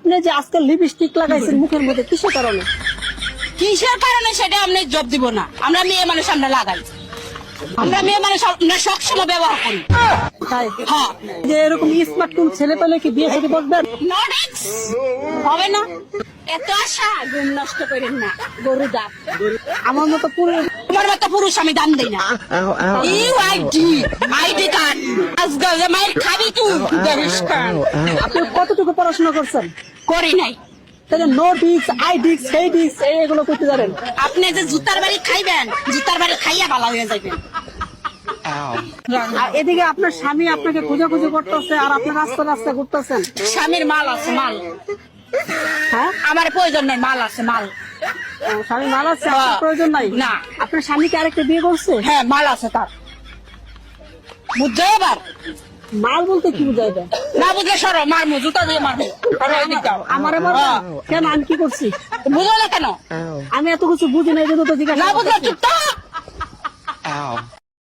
আপনি যে আজকাল লিপস্টিক লাগাইছেন মুখের মধ্যে কিসের কারণে? কিসের কারণে সেটা আমি জব দিব না। আমরা মেয়ে মানুষ আমরা লাগাই, আমরা মেয়ে মানুষ আমরা সবসময় ব্যবহার করি। তাই হ্যাঁ, যে এরকম স্মার্ট কোন ছেলে পেলে কি বিয়ে সাথে বসবেন? নডিক্স হবে না। এত আশা গুণ নষ্ট করেন না, গরু দাঁত। আমার মতো পুরো তোমার মতো পুরুষ আমি দাম দিই না। ইউআইডি আইডি কার্ড আজকাল যে মায়ের খাবি তুই দেখিস্কার। আপনি কতটুকু পড়াশোনা করছেন? করি নাই। তাহলে নো ডিক্স আই ডিক্স সেই ডিক্স এগুলো করতে জানেন? আপনি যে জুতার বাড়ি খাইবেন, জুতার বাড়ি খাইয়া ভালো হয়ে যাবেন। আর এদিকে আপনার স্বামী আপনাকে খোঁজাখুঁজি করতেছে আর আপনি রাস্তা রাস্তা ঘুরতেছেন। স্বামীর মাল আছে, মাল। হ্যাঁ, আমার প্রয়োজন নাই, মাল আছে, মাল। স্বামী মাল আছে, আপনার প্রয়োজন নাই? না। আপনার স্বামী কি আরেকটা বিয়ে করছে? হ্যাঁ, মাল আছে তার। বুঝছো এবার? মাল বলতে কি বুঝাই দেয়? না বুঝলে সরো, মারমু, জুতা দিয়ে মারমু। সরো এদিক যাও। আমার এবার কেন আমি কি করছি? বুঝো না কেন? আমি এত কিছু বুঝি না, এই জন্য তো জিজ্ঞাসা না বুঝলে করতেছি। চুপ থাক।